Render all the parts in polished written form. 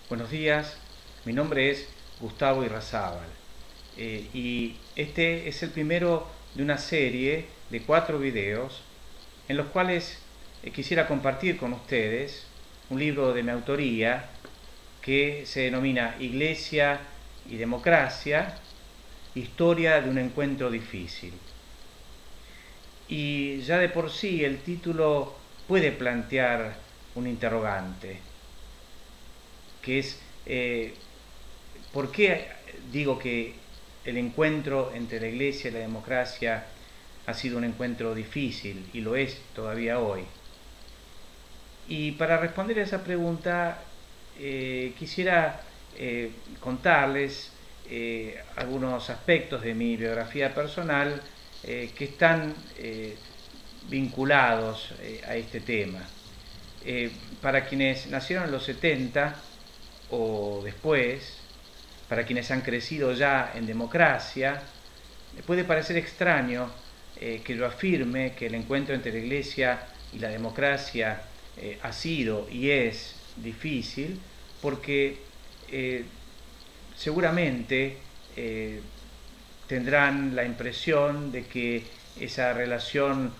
Buenos días, mi nombre es Gustavo Irrazábal y este es el primero de una serie de 4 videos en los cuales quisiera compartir con ustedes un libro de mi autoría que se denomina Iglesia y Democracia, Historia de un encuentro difícil. Y ya de por sí el título puede plantear un interrogante, que es ¿por qué digo que el encuentro entre la Iglesia y la democracia ha sido un encuentro difícil y lo es todavía hoy? Y para responder a esa pregunta quisiera contarles algunos aspectos de mi biografía personal que están vinculados a este tema. Para quienes nacieron en los 70 o después, para quienes han crecido ya en democracia, puede parecer extraño que yo afirme que el encuentro entre la Iglesia y la democracia ha sido y es difícil, porque seguramente tendrán la impresión de que esa relación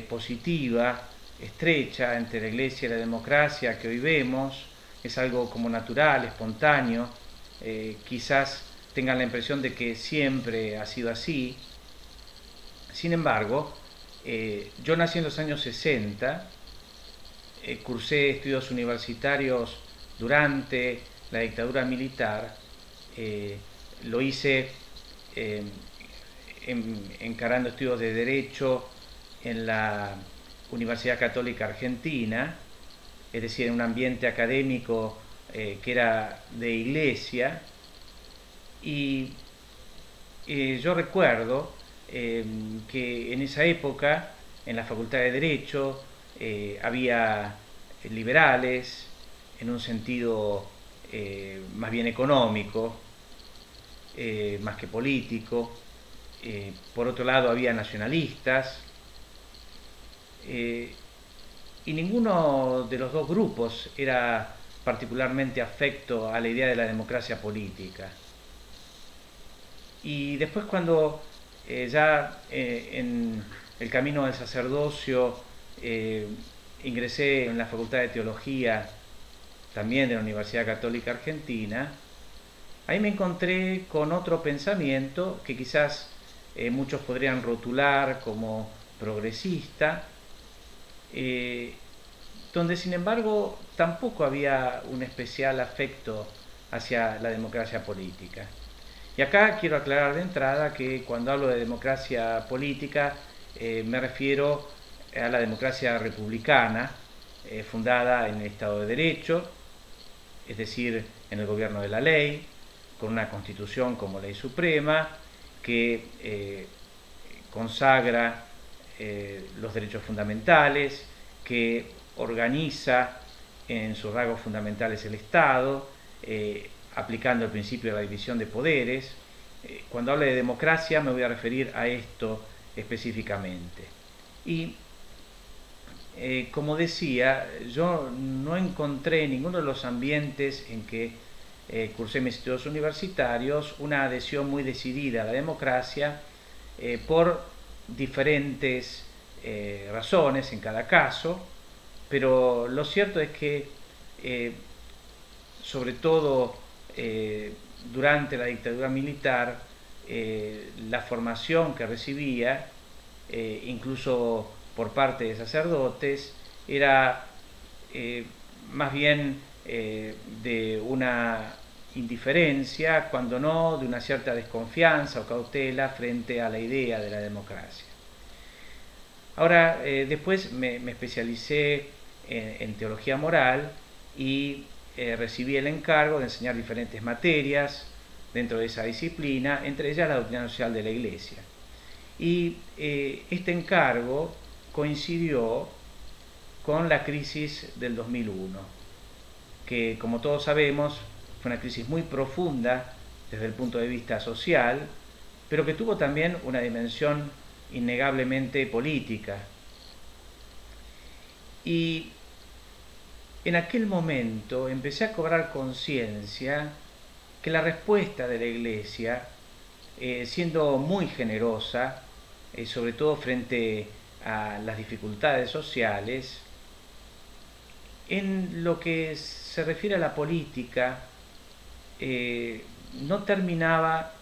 positiva, estrecha entre la Iglesia y la democracia que hoy vemos es algo como natural, espontáneo. Quizás tengan la impresión de que siempre ha sido así. Sin embargo, yo nací en los años 60, cursé estudios universitarios durante la dictadura militar, lo hice eh, encarando estudios de Derecho en la Universidad Católica Argentina, es decir, en un ambiente académico que era de iglesia, y yo recuerdo que en esa época, en la Facultad de Derecho, había liberales, en un sentido más bien económico, más que político. Por otro lado, había nacionalistas, eh, y ninguno de los dos grupos era particularmente afecto a la idea de la democracia política. Y después cuando ya en el camino del sacerdocio eh, ingresé en la Facultad de Teología, también de la Universidad Católica Argentina, ahí me encontré con otro pensamiento que quizás muchos podrían rotular como progresista, eh, donde sin embargo tampoco había un especial afecto hacia la democracia política. Y acá quiero aclarar de entrada que cuando hablo de democracia política me refiero a la democracia republicana, fundada en el Estado de Derecho, es decir, en el gobierno de la ley, con una constitución como ley suprema, que consagra los derechos fundamentales, que organiza en sus rasgos fundamentales el Estado, aplicando el principio de la división de poderes. Cuando hable de democracia me voy a referir a esto específicamente. Y como decía, yo no encontré en ninguno de los ambientes en que cursé mis estudios universitarios una adhesión muy decidida a la democracia por diferentes razones en cada caso, pero lo cierto es que sobre todo durante la dictadura militar, la formación que recibía, incluso por parte de sacerdotes, era más bien de una indiferencia, cuando no de una cierta desconfianza o cautela frente a la idea de la democracia. Ahora, después me especialicé en teología moral y recibí el encargo de enseñar diferentes materias dentro de esa disciplina, entre ellas la doctrina social de la Iglesia. Y este encargo coincidió con la crisis del 2001, que como todos sabemos fue una crisis muy profunda desde el punto de vista social, pero que tuvo también una dimensión innegablemente política. Y en aquel momento empecé a cobrar conciencia que la respuesta de la Iglesia, siendo muy generosa, sobre todo frente a las dificultades sociales, en lo que se refiere a la política, no terminaba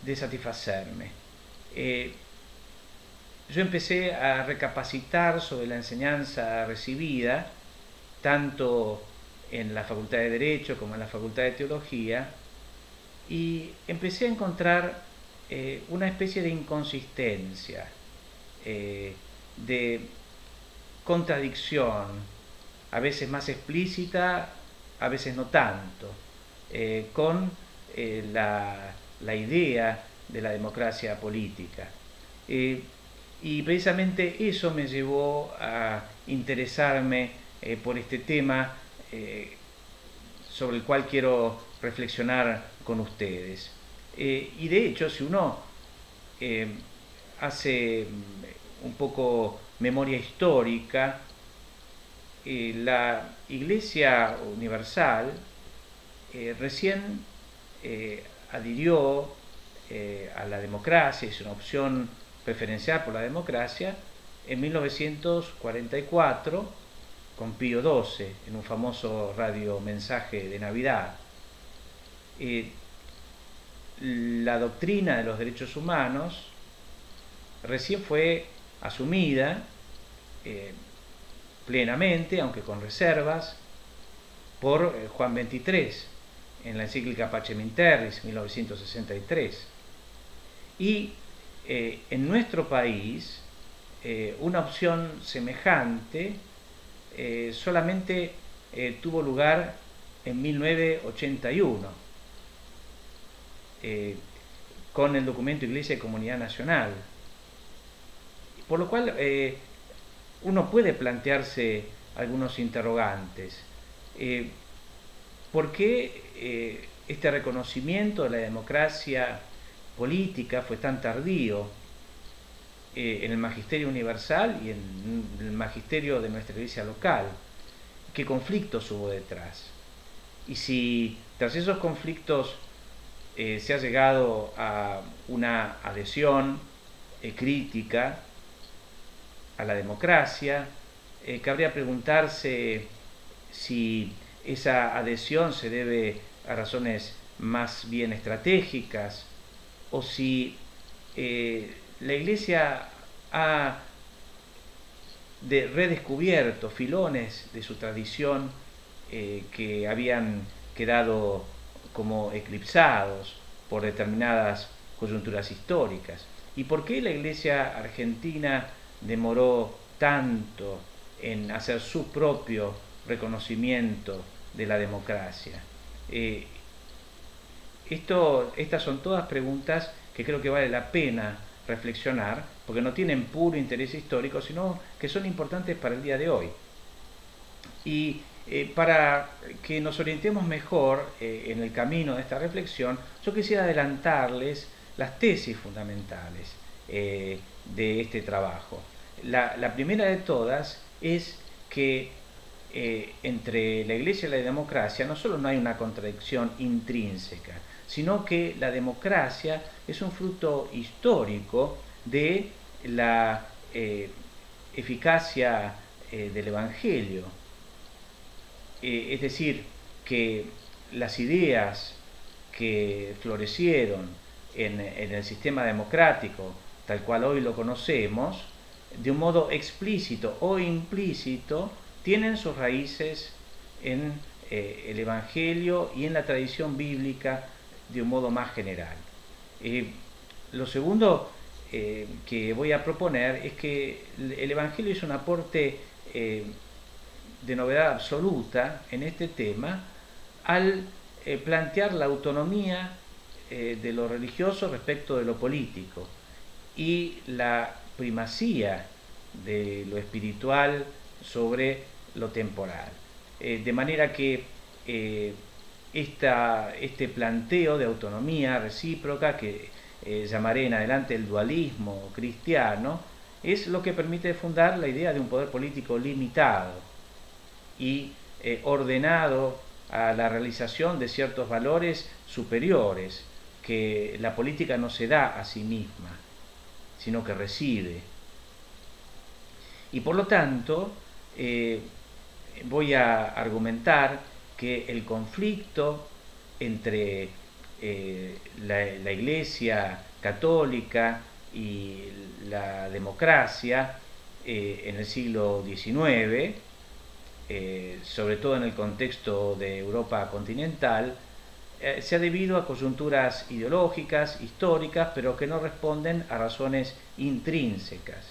de satisfacerme. Yo empecé a recapacitar sobre la enseñanza recibida, tanto en la Facultad de Derecho como en la Facultad de Teología, y empecé a encontrar una especie de inconsistencia, de contradicción, a veces más explícita, a veces no tanto, con la idea de la democracia política. Y precisamente eso me llevó a interesarme por este tema sobre el cual quiero reflexionar con ustedes. Y de hecho, si uno hace un poco memoria histórica, la Iglesia Universal recién adhirió a la democracia, es una opción preferencial por la democracia, en 1944 con Pío XII en un famoso radiomensaje de Navidad. La doctrina de los derechos humanos recién fue asumida plenamente, aunque con reservas, por Juan XXIII en la encíclica Pacem in Terris, 1963. Y en nuestro país, una opción semejante solamente tuvo lugar en 1981, con el documento Iglesia y Comunidad Nacional. Por lo cual uno puede plantearse algunos interrogantes. ¿Por qué este reconocimiento de la democracia política fue tan tardío en el magisterio universal y en el magisterio de nuestra iglesia local? ¿Qué conflictos hubo detrás? Y si tras esos conflictos se ha llegado a una adhesión crítica a la democracia, cabría preguntarse si esa adhesión se debe a razones más bien estratégicas o si la Iglesia ha redescubierto filones de su tradición que habían quedado como eclipsados por determinadas coyunturas históricas. ¿Y por qué la Iglesia argentina demoró tanto en hacer su propio reconocimiento de la democracia? Estas son todas preguntas que creo que vale la pena reflexionar, porque no tienen puro interés histórico, sino que son importantes para el día de hoy. Y para que nos orientemos mejor en el camino de esta reflexión, yo quisiera adelantarles las tesis fundamentales de este trabajo. La primera de todas es que entre la Iglesia y la democracia no solo no hay una contradicción intrínseca, sino que la democracia es un fruto histórico de la eficacia del Evangelio. Es decir, que las ideas que florecieron en el sistema democrático, tal cual hoy lo conocemos, de un modo explícito o implícito, tienen sus raíces en el Evangelio y en la tradición bíblica de un modo más general. Lo segundo que voy a proponer es que el Evangelio es un aporte de novedad absoluta en este tema al plantear la autonomía de lo religioso respecto de lo político y la primacía de lo espiritual sobre lo temporal. De manera que este planteo de autonomía recíproca, que llamaré en adelante el dualismo cristiano, es lo que permite fundar la idea de un poder político limitado y ordenado a la realización de ciertos valores superiores, que la política no se da a sí misma, sino que recibe. Y por lo tanto, voy a argumentar que el conflicto entre la Iglesia católica y la democracia en el siglo XIX, sobre todo en el contexto de Europa continental, se ha debido a coyunturas ideológicas, históricas, pero que no responden a razones intrínsecas.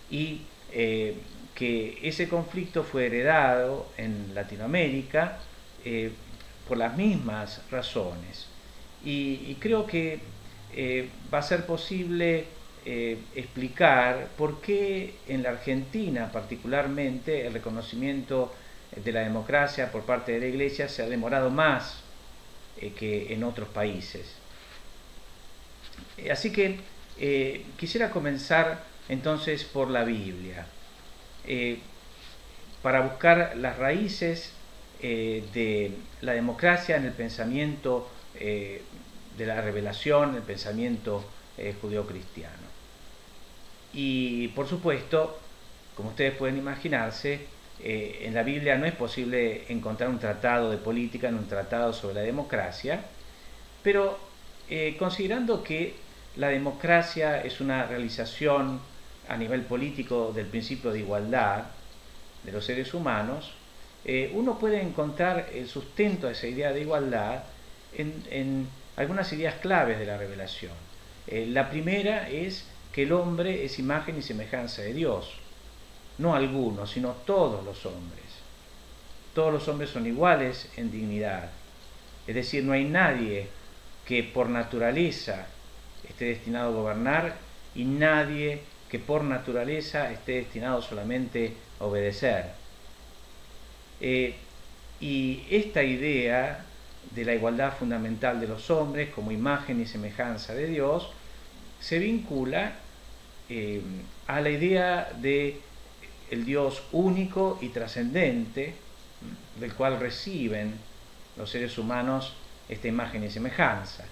Y que ese conflicto fue heredado en Latinoamérica por las mismas razones. Y creo que va a ser posible explicar por qué en la Argentina particularmente el reconocimiento de la democracia por parte de la Iglesia se ha demorado más que en otros países. Así que quisiera comenzar entonces por la Biblia, para buscar las raíces de la democracia en el pensamiento de la revelación, el pensamiento judeocristiano. Y por supuesto, como ustedes pueden imaginarse, en la Biblia no es posible encontrar un tratado de política, un tratado sobre la democracia, pero considerando que la democracia es una realización a nivel político del principio de igualdad de los seres humanos, uno puede encontrar el sustento a esa idea de igualdad en algunas ideas claves de la revelación. La primera es que el hombre es imagen y semejanza de Dios, no algunos, sino todos los hombres. Todos los hombres son iguales en dignidad, es decir, no hay nadie que por naturaleza esté destinado a gobernar y nadie que por naturaleza esté destinado solamente a obedecer. Y esta idea de la igualdad fundamental de los hombres como imagen y semejanza de Dios se vincula a la idea de el Dios único y trascendente, del cual reciben los seres humanos esta imagen y semejanza.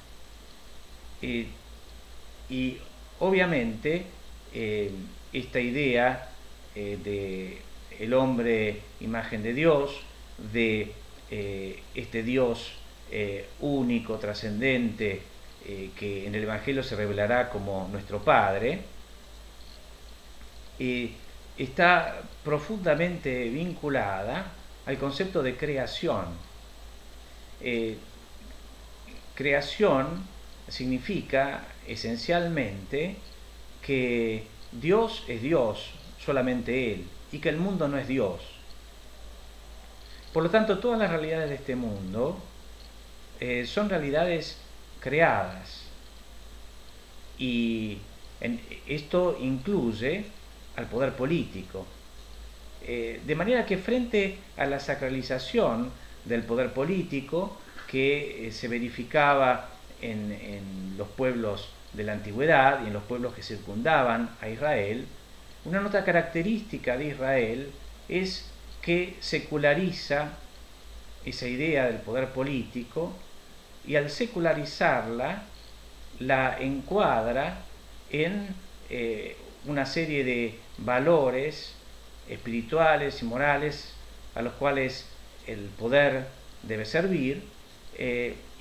Y obviamente esta idea de el hombre imagen de Dios, de este Dios único, trascendente, que en el Evangelio se revelará como nuestro Padre, está profundamente vinculada al concepto de creación. Creación significa esencialmente que Dios es Dios, solamente Él, y que el mundo no es Dios. Por lo tanto, todas las realidades de este mundo son realidades creadas, y esto incluye al poder político. De manera que frente a la sacralización del poder político que se verificaba en los pueblos de la antigüedad y en los pueblos que circundaban a Israel, una nota característica de Israel es que seculariza esa idea del poder político y al secularizarla la encuadra en una serie de valores espirituales y morales a los cuales el poder debe servir,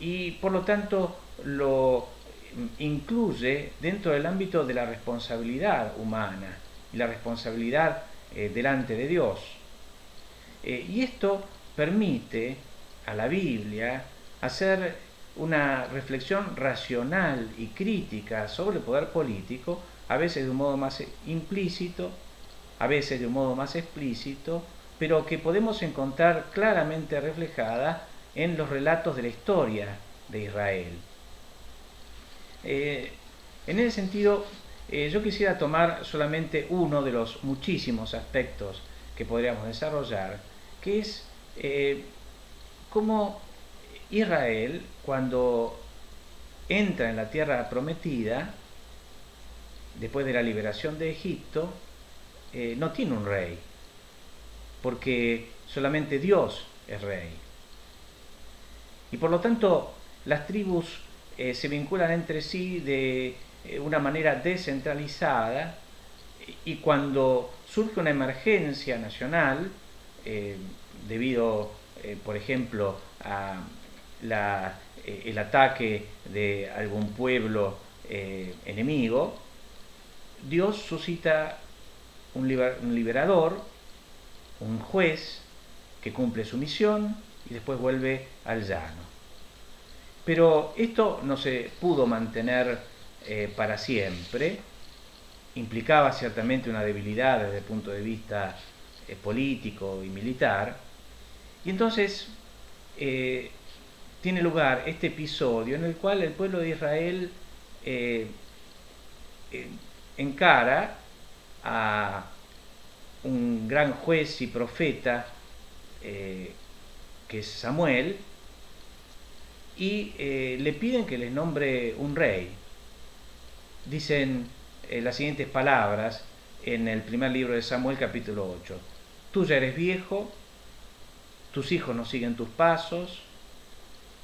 y por lo tanto lo incluye dentro del ámbito de la responsabilidad humana y la responsabilidad delante de Dios. Y esto permite a la Biblia hacer una reflexión racional y crítica sobre el poder político, a veces de un modo más implícito, a veces de un modo más explícito, pero que podemos encontrar claramente reflejada en los relatos de la historia de Israel. En ese sentido, yo quisiera tomar solamente uno de los muchísimos aspectos que podríamos desarrollar, que es cómo Israel, cuando entra en la tierra prometida, después de la liberación de Egipto, no tiene un rey, porque solamente Dios es rey. Y por lo tanto, las tribus se vinculan entre sí de una manera descentralizada, y cuando surge una emergencia nacional, debido, por ejemplo, a el ataque de algún pueblo enemigo, Dios suscita un liberador, un juez que cumple su misión y después vuelve al llano. Pero esto no se pudo mantener para siempre. Implicaba ciertamente una debilidad desde el punto de vista político y militar. Y entonces tiene lugar este episodio en el cual el pueblo de Israel encara a un gran juez y profeta que es Samuel, y le piden que les nombre un rey. Dicen las siguientes palabras en el primer libro de Samuel, capítulo 8. Tú ya eres viejo, tus hijos no siguen tus pasos,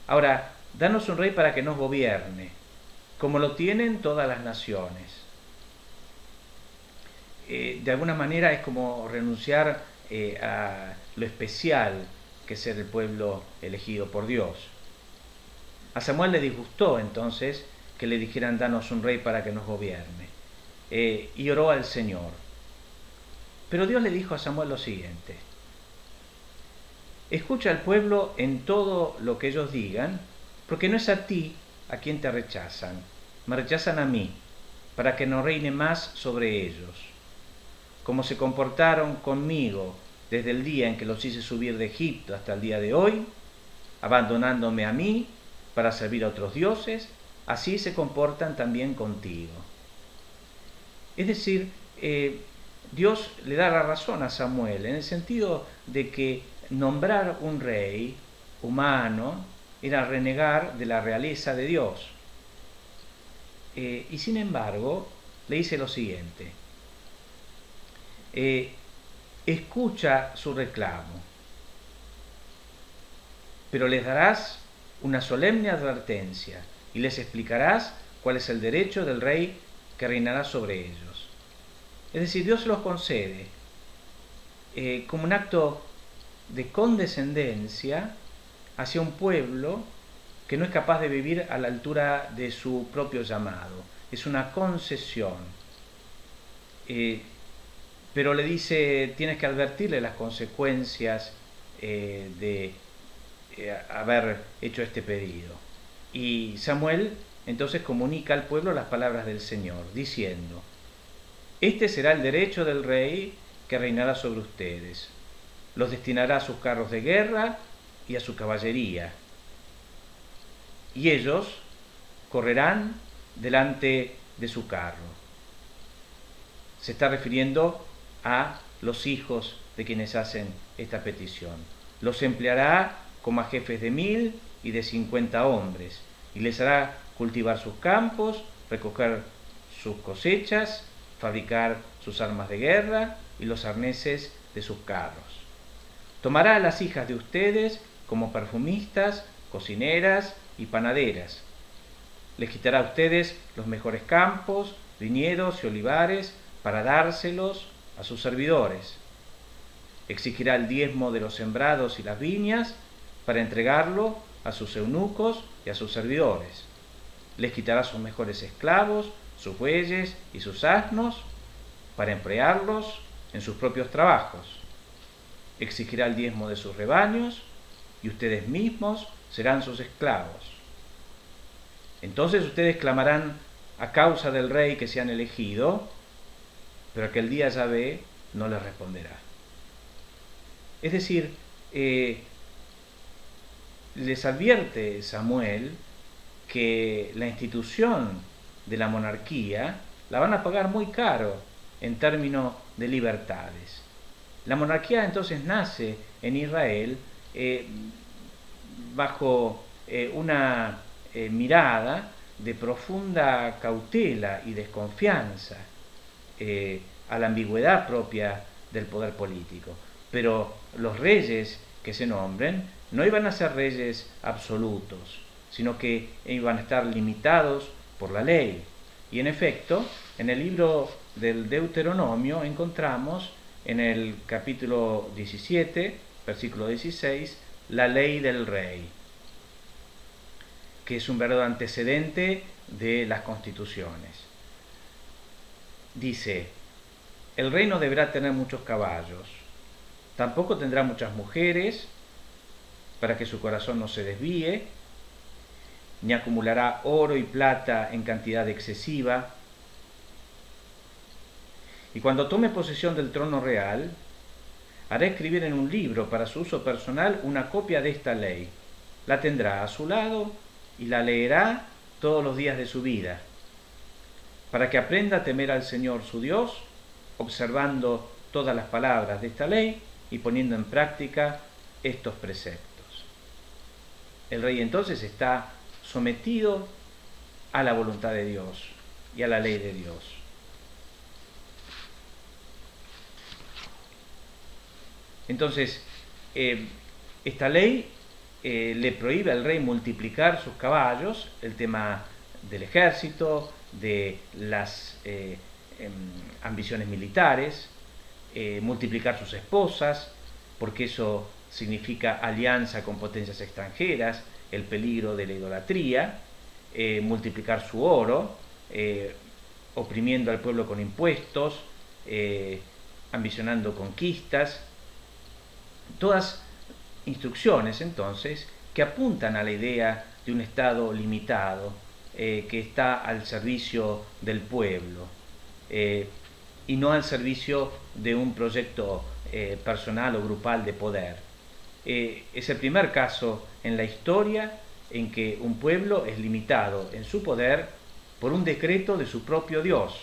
ahora danos un rey para que nos gobierne, como lo tienen todas las naciones. De alguna manera es como renunciar a lo especial que es ser el pueblo elegido por Dios. A Samuel le disgustó entonces que le dijeran danos un rey para que nos gobierne, y oró al Señor. Pero Dios le dijo a Samuel lo siguiente: escucha al pueblo en todo lo que ellos digan, porque no es a ti a quien te rechazan, me rechazan a mí, para que no reine más sobre ellos. Como se comportaron conmigo desde el día en que los hice subir de Egipto hasta el día de hoy, abandonándome a mí para servir a otros dioses, así se comportan también contigo. Es decir, Dios le da la razón a Samuel en el sentido de que nombrar un rey humano era renegar de la realeza de Dios. Y sin embargo, le dice lo siguiente: escucha su reclamo, pero les darás una solemne advertencia y les explicarás cuál es el derecho del rey que reinará sobre ellos. Es decir, Dios los concede como un acto de condescendencia hacia un pueblo que no es capaz de vivir a la altura de su propio llamado. Es una concesión. Pero le dice, tienes que advertirle las consecuencias de haber hecho este pedido. Y Samuel entonces comunica al pueblo las palabras del Señor, diciendo: este será el derecho del rey que reinará sobre ustedes. Los destinará a sus carros de guerra y a su caballería, y ellos correrán delante de su carro. Se está refiriendo a los hijos de quienes hacen esta petición. Los empleará como a jefes de 1000 y de 50 hombres, y les hará cultivar sus campos, recoger sus cosechas, fabricar sus armas de guerra y los arneses de sus carros. Tomará a las hijas de ustedes como perfumistas, cocineras y panaderas. Les quitará a ustedes los mejores campos, viñedos y olivares para dárselos a sus servidores. Exigirá el diezmo de los sembrados y las viñas para entregarlo a sus eunucos y a sus servidores. Les quitará sus mejores esclavos, sus bueyes y sus asnos para emplearlos en sus propios trabajos. Exigirá el diezmo de sus rebaños y ustedes mismos serán sus esclavos. Entonces ustedes clamarán a causa del rey que se han elegido, pero aquel día Yahvé no les responderá. Es decir, les advierte Samuel que la institución de la monarquía la van a pagar muy caro en términos de libertades. La monarquía entonces nace en Israel bajo una mirada de profunda cautela y desconfianza a la ambigüedad propia del poder político. pero los reyes que se nombren no iban a ser reyes absolutos, sino que iban a estar limitados por la ley. Y en efecto, en el libro del Deuteronomio encontramos en el capítulo 17, versículo 16, la ley del rey, que es un verdadero antecedente de las constituciones. Dice: el rey no deberá tener muchos caballos, tampoco tendrá muchas mujeres, para que su corazón no se desvíe, ni acumulará oro y plata en cantidad excesiva. Y cuando tome posesión del trono real, hará escribir en un libro para su uso personal una copia de esta ley. La tendrá a su lado y la leerá todos los días de su vida, para que aprenda a temer al Señor su Dios, observando todas las palabras de esta ley y poniendo en práctica estos preceptos. El rey entonces está sometido a la voluntad de Dios y a la ley de Dios. Entonces, esta ley le prohíbe al rey multiplicar sus caballos, el tema del ejército, de las ambiciones militares, multiplicar sus esposas, porque eso significa alianza con potencias extranjeras, el peligro de la idolatría, multiplicar su oro, oprimiendo al pueblo con impuestos, ambicionando conquistas. Todas instrucciones entonces que apuntan a la idea de un Estado limitado, que está al servicio del pueblo, y no al servicio de un proyecto personal o grupal de poder. Es el primer caso en la historia en que un pueblo es limitado en su poder por un decreto de su propio Dios.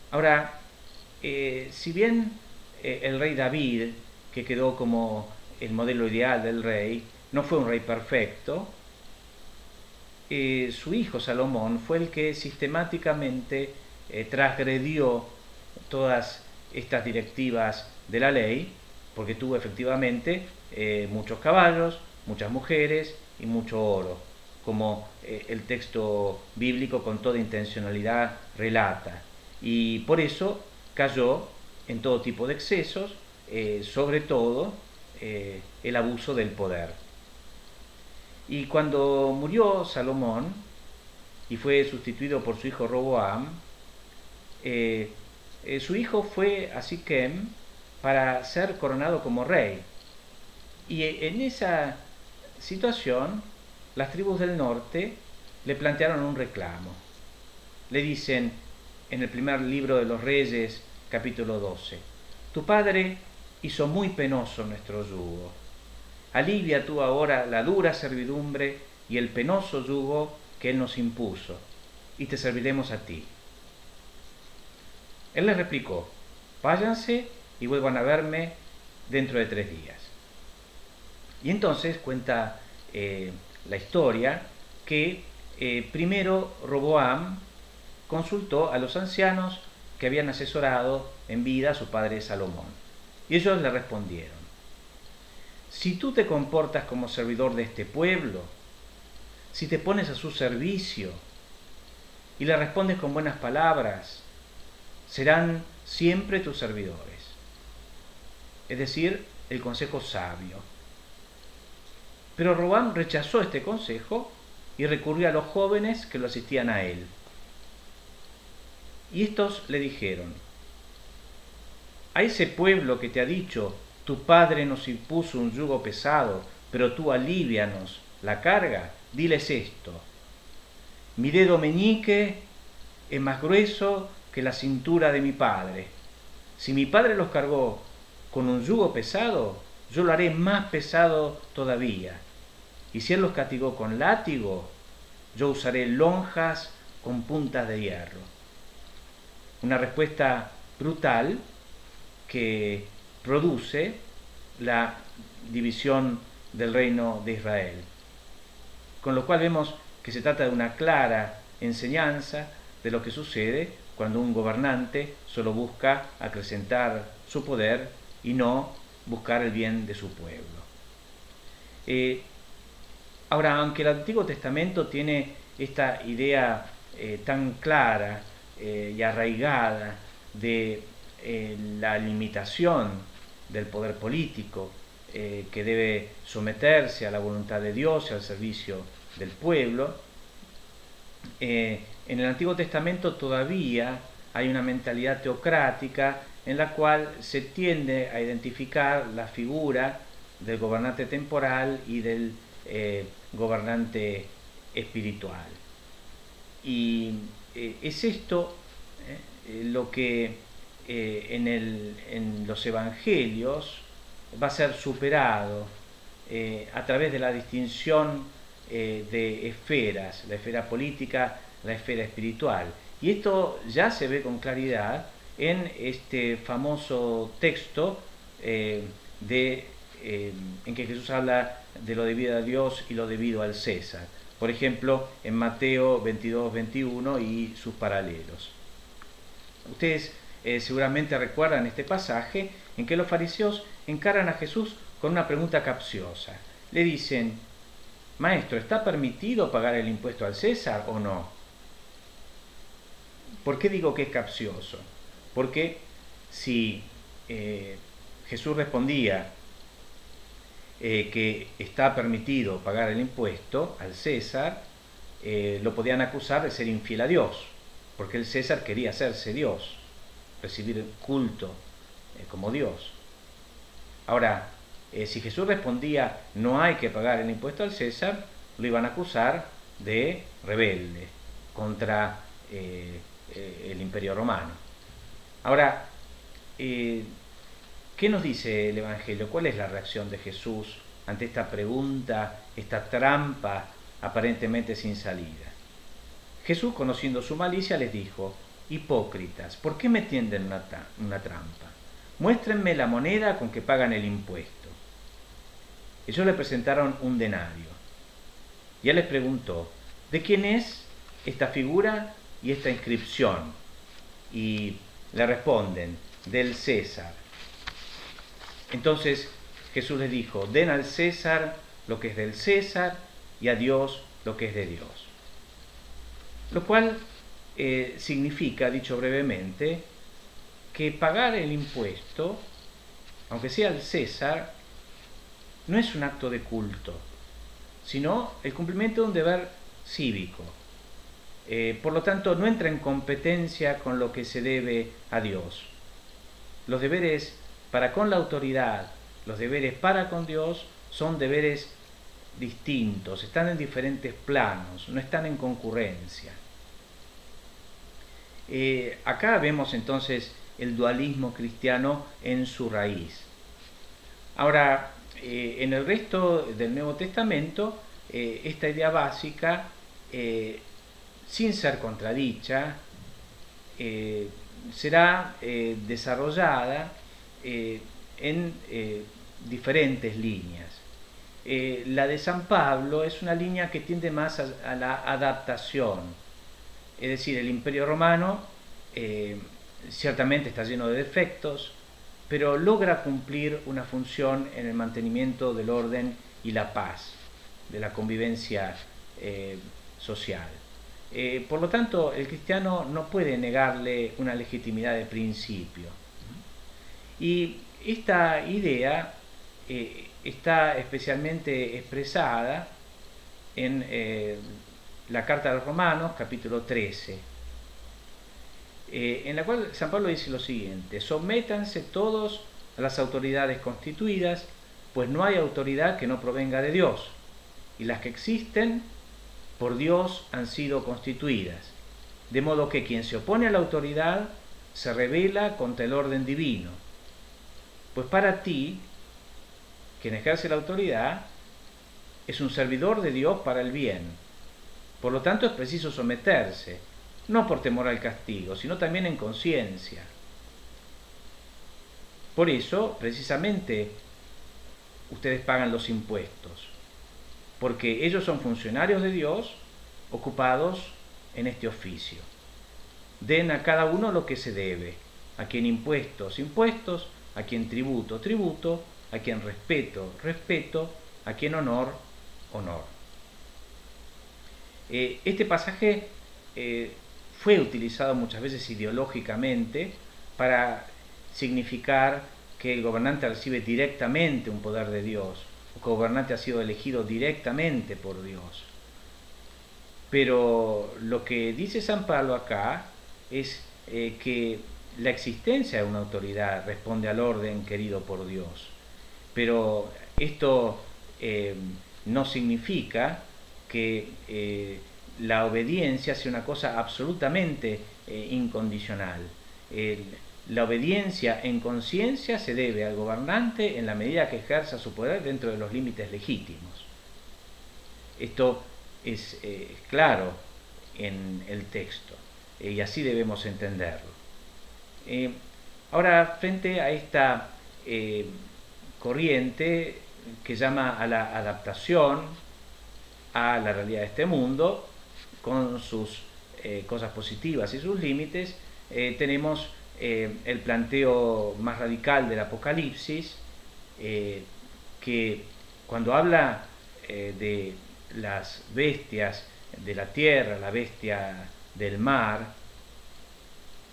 Ahora, si bien el rey David, que quedó como el modelo ideal del rey, no fue un rey perfecto, su hijo Salomón fue el que sistemáticamente transgredió todas estas directivas de la ley, porque tuvo efectivamente muchos caballos, muchas mujeres y mucho oro, como el texto bíblico con toda intencionalidad relata. Y por eso cayó en todo tipo de excesos, sobre todo el abuso del poder. Y cuando murió Salomón y fue sustituido por su hijo Roboam, su hijo fue a Siquem para ser coronado como rey. Y en esa situación, las tribus del norte le plantearon un reclamo. Le dicen en el primer libro de los Reyes, capítulo 12, tu padre hizo muy penoso nuestro yugo. Alivia tú ahora la dura servidumbre y el penoso yugo que él nos impuso, y te serviremos a ti. Él les replicó, váyanse y vuelvan a verme dentro de 3 días. Y entonces cuenta la historia que primero Roboam consultó a los ancianos que habían asesorado en vida a su padre Salomón. Y ellos le respondieron, si tú te comportas como servidor de este pueblo, si te pones a su servicio y le respondes con buenas palabras, serán siempre tus servidores. Es decir, el consejo sabio. Pero Roboam rechazó este consejo y recurrió a los jóvenes que lo asistían a él. Y estos le dijeron, a ese pueblo que te ha dicho, tu padre nos impuso un yugo pesado, pero tú alívianos la carga, diles esto, mi dedo meñique es más grueso que la cintura de mi padre. Si mi padre los cargó con un yugo pesado, yo lo haré más pesado todavía. Y si él los castigó con látigo, yo usaré lonjas con puntas de hierro. Una respuesta brutal que produce la división del reino de Israel. Con lo cual vemos que se trata de una clara enseñanza de lo que sucede cuando un gobernante solo busca acrecentar su poder y no buscar el bien de su pueblo. Ahora, aunque el Antiguo Testamento tiene esta idea tan clara y arraigada de la limitación del poder político, que debe someterse a la voluntad de Dios y al servicio del pueblo, en el Antiguo Testamento todavía hay una mentalidad teocrática en la cual se tiende a identificar la figura del gobernante temporal y del gobernante espiritual. Y es esto lo que en los evangelios va a ser superado a través de la distinción de esferas, la esfera política, la esfera espiritual. Y esto ya se ve con claridad en este famoso texto en que Jesús habla de lo debido a Dios y lo debido al César. Por ejemplo, en Mateo 22-21 y sus paralelos. Ustedes seguramente recuerdan este pasaje en que los fariseos encaran a Jesús con una pregunta capciosa. Le dicen: Maestro, ¿está permitido pagar el impuesto al César o no? ¿Por qué digo que es capcioso? Porque si Jesús respondía que está permitido pagar el impuesto al César, lo podían acusar de ser infiel a Dios, porque el César quería hacerse Dios, recibir culto como Dios. Ahora, si Jesús respondía no hay que pagar el impuesto al César, lo iban a acusar de rebelde contra el Imperio Romano. Ahora, ¿qué nos dice el Evangelio? ¿Cuál es la reacción de Jesús ante esta pregunta, esta trampa aparentemente sin salida? Jesús, conociendo su malicia, les dijo: hipócritas, ¿por qué me tienden una trampa? Muéstrenme la moneda con que pagan el impuesto. Ellos le presentaron un denario. Y él les preguntó: ¿de quién es esta figura y esta inscripción? Y le responden: del César. Entonces Jesús les dijo: den al César lo que es del César y a Dios lo que es de Dios. Lo cual significa, dicho brevemente, que pagar el impuesto, aunque sea al César, no es un acto de culto, sino el cumplimiento de un deber cívico. Por lo tanto, no entra en competencia con lo que se debe a Dios. Los deberes para con la autoridad, los deberes para con Dios son deberes distintos, están en diferentes planos, no están en concurrencia. Acá vemos entonces el dualismo cristiano en su raíz. Ahora, en el resto del Nuevo Testamento, esta idea básica, sin ser contradicha, será desarrollada en diferentes líneas. La de San Pablo es una línea que tiende más a la adaptación, es decir, el Imperio Romano ciertamente está lleno de defectos, pero logra cumplir una función en el mantenimiento del orden y la paz, de la convivencia social. Por lo tanto, el cristiano no puede negarle una legitimidad de principio. Y esta idea está especialmente expresada en la Carta a los Romanos, capítulo 13, en la cual San Pablo dice lo siguiente: sométanse todos a las autoridades constituidas, pues no hay autoridad que no provenga de Dios, y las que existen por Dios han sido constituidas, de modo que quien se opone a la autoridad se rebela contra el orden divino. Pues para ti, quien ejerce la autoridad, es un servidor de Dios para el bien. Por lo tanto, es preciso someterse, no por temor al castigo, sino también en conciencia. Por eso, precisamente, ustedes pagan los impuestos, porque ellos son funcionarios de Dios ocupados en este oficio. den a cada uno lo que se debe, a quien impuestos, impuestos, a quien tributo, tributo, a quien respeto, respeto, a quien honor, honor. Este pasaje fue utilizado muchas veces ideológicamente para significar que el gobernante recibe directamente un poder de Dios, o que el gobernante ha sido elegido directamente por Dios. Pero lo que dice San Pablo acá es que la existencia de una autoridad responde al orden querido por Dios. Pero esto no significa que la obediencia sea una cosa absolutamente incondicional. La obediencia en conciencia se debe al gobernante en la medida que ejerza su poder dentro de los límites legítimos. Esto es claro en el texto y así debemos entenderlo. Ahora, frente a esta corriente que llama a la adaptación a la realidad de este mundo, con sus cosas positivas y sus límites, tenemos el planteo más radical del Apocalipsis, que cuando habla de las bestias de la tierra, la bestia del mar,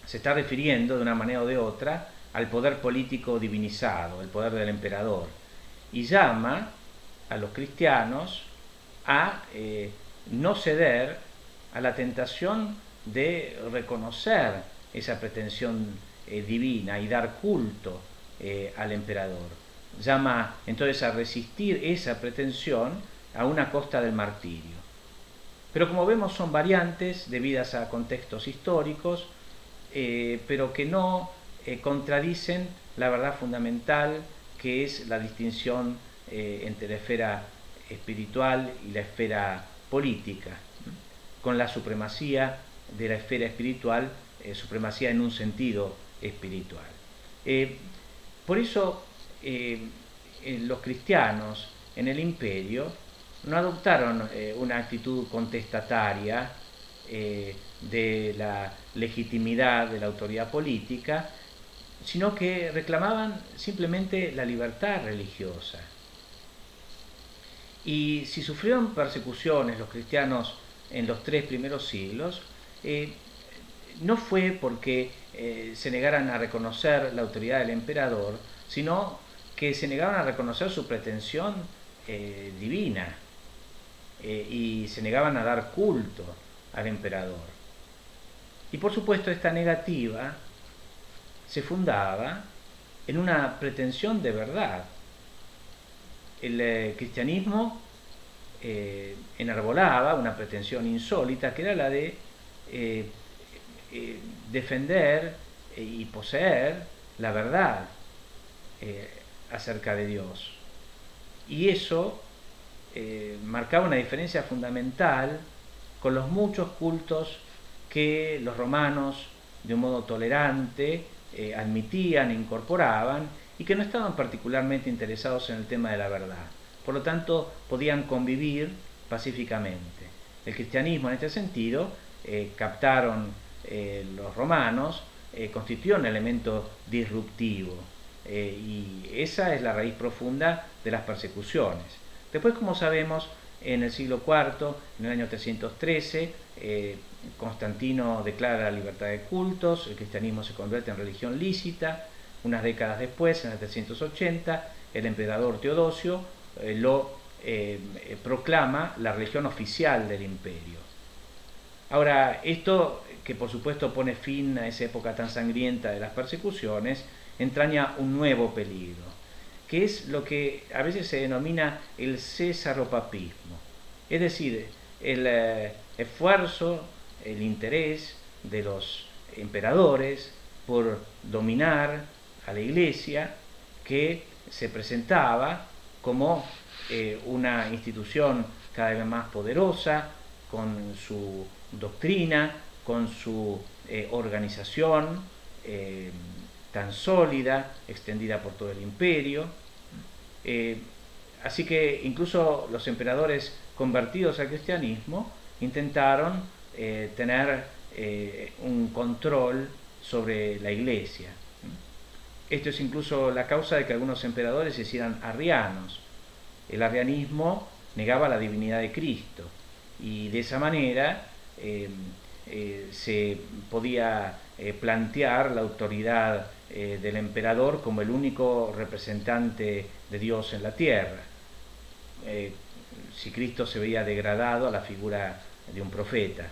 se está refiriendo de una manera o de otra al poder político divinizado, el poder del emperador, y llama a los cristianos a no ceder a la tentación de reconocer esa pretensión divina y dar culto al emperador. Llama entonces a resistir esa pretensión a una costa del martirio. Pero como vemos son variantes debidas a contextos históricos, pero que no contradicen la verdad fundamental que es la distinción entre la esfera espiritual y la esfera política, con la supremacía de la esfera espiritual, supremacía en un sentido espiritual. Por eso los cristianos en el imperio no adoptaron una actitud contestataria de la legitimidad de la autoridad política, sino que reclamaban simplemente la libertad religiosa. Y si sufrieron persecuciones los cristianos en los 3 primeros siglos, no fue porque se negaran a reconocer la autoridad del emperador, sino que se negaban a reconocer su pretensión divina y se negaban a dar culto al emperador. Y por supuesto esta negativa se fundaba en una pretensión de verdad. El cristianismo enarbolaba una pretensión insólita que era la de defender y poseer la verdad acerca de Dios. Y eso marcaba una diferencia fundamental con los muchos cultos que los romanos de un modo tolerante admitían e incorporaban y que no estaban particularmente interesados en el tema de la verdad. Por lo tanto, podían convivir pacíficamente. El cristianismo en este sentido, captaron los romanos, constituyó un elemento disruptivo y esa es la raíz profunda de las persecuciones. Después, como sabemos, en el siglo IV, en el año 313, Constantino declara la libertad de cultos, el cristianismo se convierte en religión lícita. Unas décadas después, en el 380, el emperador Teodosio lo proclama la religión oficial del imperio. Ahora, esto que por supuesto pone fin a esa época tan sangrienta de las persecuciones, entraña un nuevo peligro, que es lo que a veces se denomina el césaropapismo, es decir, el esfuerzo, el interés de los emperadores por dominar a la Iglesia, que se presentaba como una institución cada vez más poderosa, con su doctrina, con su organización tan sólida, extendida por todo el imperio. Así que incluso los emperadores convertidos al cristianismo intentaron tener un control sobre la Iglesia. Esto es incluso la causa de que algunos emperadores se hicieran arrianos. El arrianismo negaba la divinidad de Cristo y de esa manera se podía plantear la autoridad del emperador como el único representante de Dios en la tierra. Si Cristo se veía degradado a la figura de un profeta.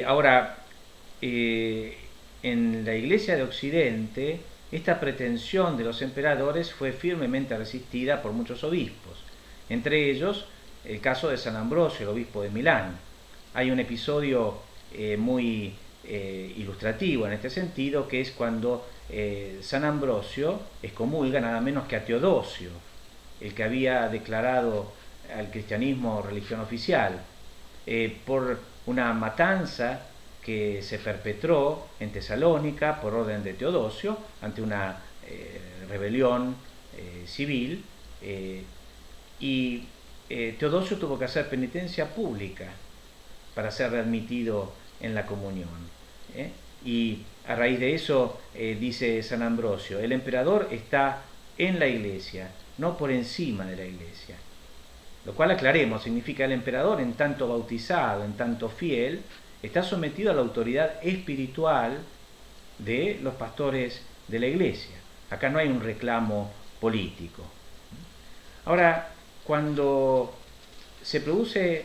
Ahora, en la Iglesia de Occidente, esta pretensión de los emperadores fue firmemente resistida por muchos obispos, entre ellos el caso de San Ambrosio, el obispo de Milán. Hay un episodio muy ilustrativo en este sentido, que es cuando San Ambrosio excomulga nada menos que a Teodosio, el que había declarado al cristianismo religión oficial, por una matanza que se perpetró en Tesalónica por orden de Teodosio ante una rebelión civil, y Teodosio tuvo que hacer penitencia pública para ser readmitido en la comunión. Y a raíz de eso dice San Ambrosio, el emperador está en la Iglesia, no por encima de la Iglesia. Lo cual, aclaremos, significa el emperador, en tanto bautizado, en tanto fiel, está sometido a la autoridad espiritual de los pastores de la Iglesia. Acá no hay un reclamo político. Ahora, cuando se produce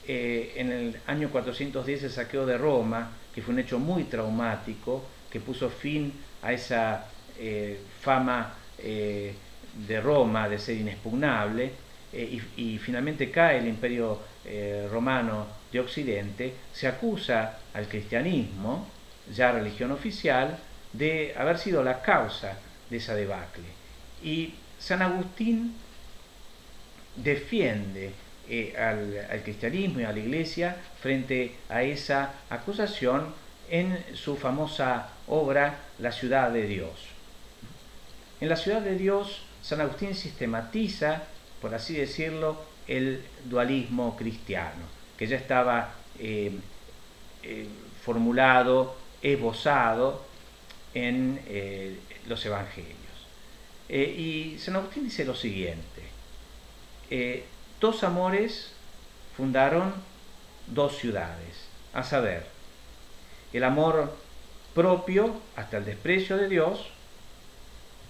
en el año 410 el saqueo de Roma, que fue un hecho muy traumático, que puso fin a esa fama de Roma de ser inexpugnable, y finalmente cae el Imperio Romano de Occidente, se acusa al cristianismo, ya religión oficial, de haber sido la causa de esa debacle. Y San Agustín defiende al cristianismo y a la Iglesia frente a esa acusación en su famosa obra La ciudad de Dios. En La ciudad de Dios, San Agustín sistematiza, por así decirlo, el dualismo cristiano, que ya estaba formulado, esbozado en los evangelios. Y San Agustín dice lo siguiente: dos amores fundaron dos ciudades, a saber, el amor propio hasta el desprecio de Dios,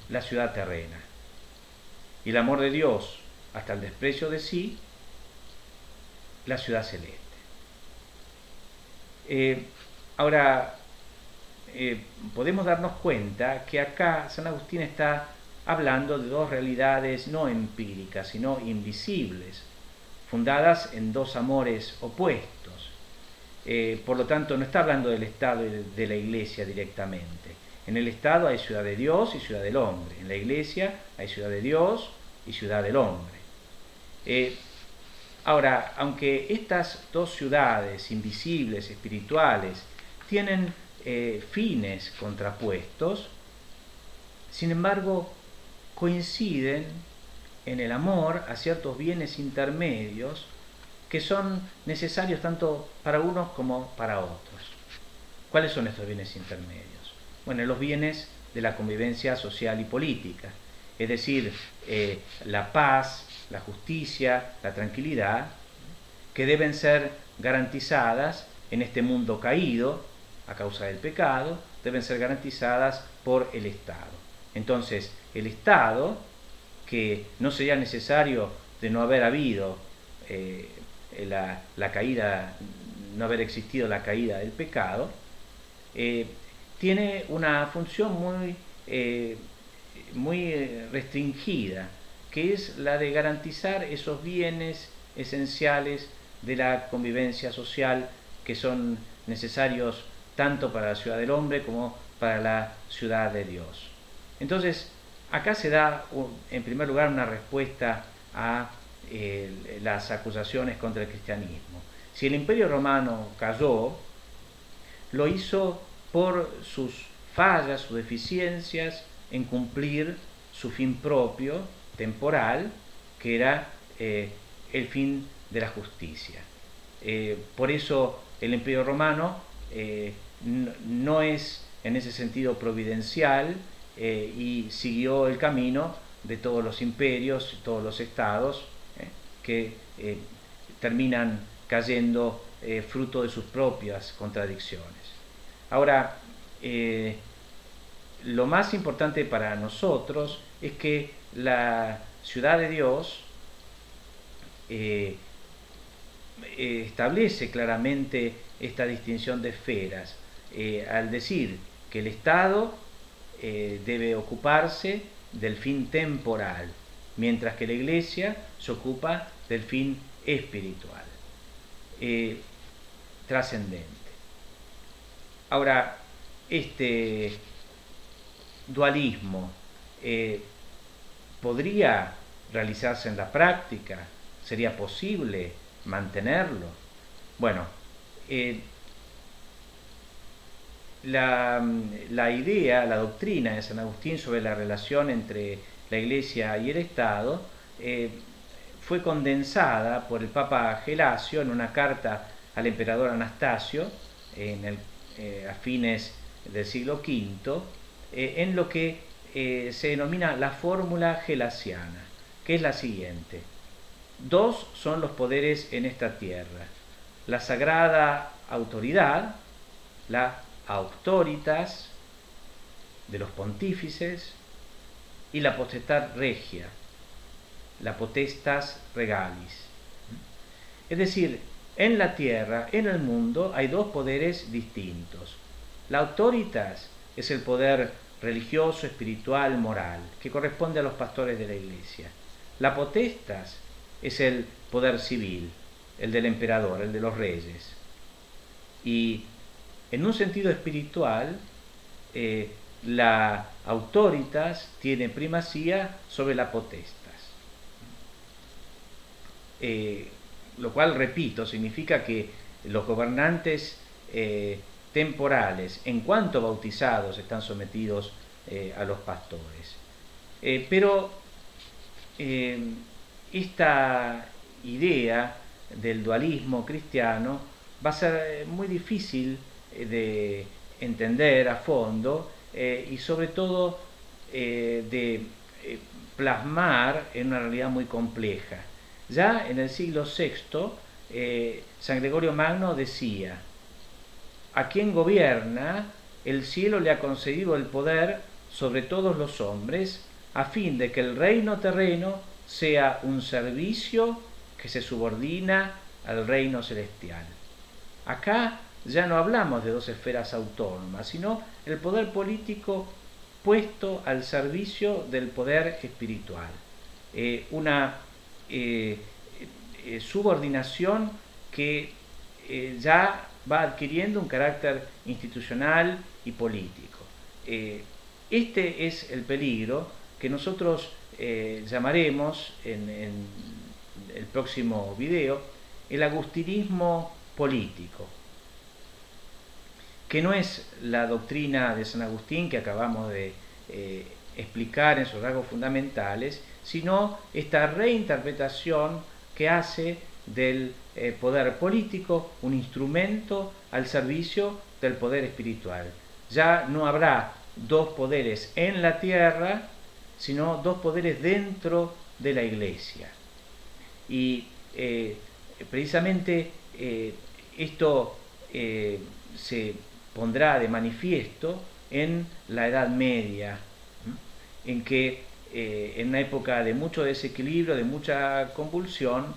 la ciudad terrena, y el amor de Dios hasta el desprecio de sí, la ciudad celeste. Ahora, podemos darnos cuenta que acá San Agustín está hablando de dos realidades no empíricas, sino invisibles, fundadas en dos amores opuestos. Por lo tanto, no está hablando del Estado y de la Iglesia directamente. En el Estado hay ciudad de Dios y ciudad del hombre. En la Iglesia hay ciudad de Dios y ciudad del hombre. Ahora, aunque estas dos ciudades invisibles, espirituales, tienen fines contrapuestos, sin embargo, coinciden en el amor a ciertos bienes intermedios que son necesarios tanto para unos como para otros. ¿Cuáles son estos bienes intermedios? Bueno, los bienes de la convivencia social y política, es decir, la paz, la justicia, la tranquilidad, que deben ser garantizadas en este mundo caído a causa del pecado, deben ser garantizadas por el Estado. Entonces, el Estado, que no sería necesario de no haber habido la caída, no haber existido la caída del pecado, tiene una función muy restringida, que es la de garantizar esos bienes esenciales de la convivencia social que son necesarios tanto para la ciudad del hombre como para la ciudad de Dios. Entonces, acá se da, en primer lugar, una respuesta a las acusaciones contra el cristianismo. Si el Imperio Romano cayó, lo hizo por sus fallas, sus deficiencias en cumplir su fin propio, temporal, que era el fin de la justicia. Por eso el Imperio Romano no es en ese sentido providencial y siguió el camino de todos los imperios, todos los estados que terminan cayendo fruto de sus propias contradicciones. Ahora, lo más importante para nosotros es que la ciudad de Dios establece claramente esta distinción de esferas al decir que el Estado debe ocuparse del fin temporal, mientras que la Iglesia se ocupa del fin espiritual, trascendente. Ahora, este dualismo podría realizarse en la práctica, sería posible mantenerlo. Bueno, la idea, la doctrina de San Agustín sobre la relación entre la Iglesia y el Estado fue condensada por el Papa Gelasio en una carta al emperador Anastasio a fines del siglo V, en lo que se denomina la fórmula gelasiana, que es la siguiente: dos son los poderes en esta tierra, la sagrada autoridad, la auctoritas de los pontífices, y la potestad regia, la potestas regalis. Es decir, en la tierra, en el mundo, hay dos poderes distintos. La auctoritas es el poder religioso, espiritual, moral, que corresponde a los pastores de la Iglesia. La potestas es el poder civil, el del emperador, el de los reyes. Y en un sentido espiritual, la autoritas tiene primacía sobre la potestas. Lo cual, repito, significa que los gobernantes temporales, en cuanto bautizados, están sometidos a los pastores. Pero esta idea del dualismo cristiano va a ser muy difícil de entender a fondo y sobre todo de plasmar en una realidad muy compleja. Ya en el siglo VI, San Gregorio Magno decía: a quien gobierna, el cielo le ha concedido el poder sobre todos los hombres, a fin de que el reino terreno sea un servicio que se subordina al reino celestial. Acá ya no hablamos de dos esferas autónomas, sino el poder político puesto al servicio del poder espiritual. Una subordinación que ya va adquiriendo un carácter institucional y político. Este es el peligro que nosotros llamaremos en el próximo video el agustinismo político, que no es la doctrina de San Agustín que acabamos de explicar en sus rasgos fundamentales, sino esta reinterpretación que hace del poder político un instrumento al servicio del poder espiritual. Ya no habrá dos poderes en la tierra, sino dos poderes dentro de la Iglesia. Y precisamente esto se pondrá de manifiesto en la Edad Media, en que en una época de mucho desequilibrio, de mucha convulsión,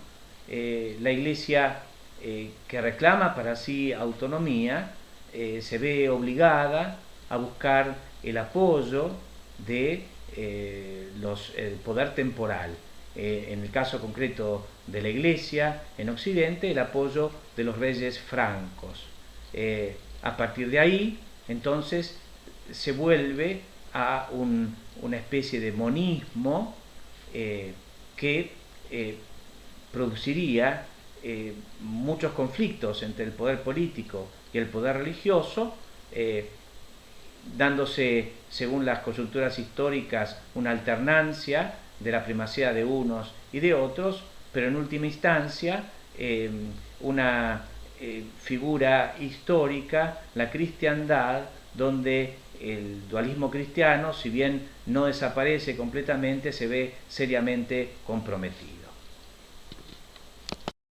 la Iglesia que reclama para sí autonomía se ve obligada a buscar el apoyo de el poder temporal. En el caso concreto de la Iglesia en Occidente, el apoyo de los reyes francos. A partir de ahí, entonces, se vuelve a una especie de monismo que produciría muchos conflictos entre el poder político y el poder religioso, dándose, según las coyunturas históricas, una alternancia de la primacía de unos y de otros, pero en última instancia una figura histórica, la cristiandad, donde el dualismo cristiano, si bien no desaparece completamente, se ve seriamente comprometido.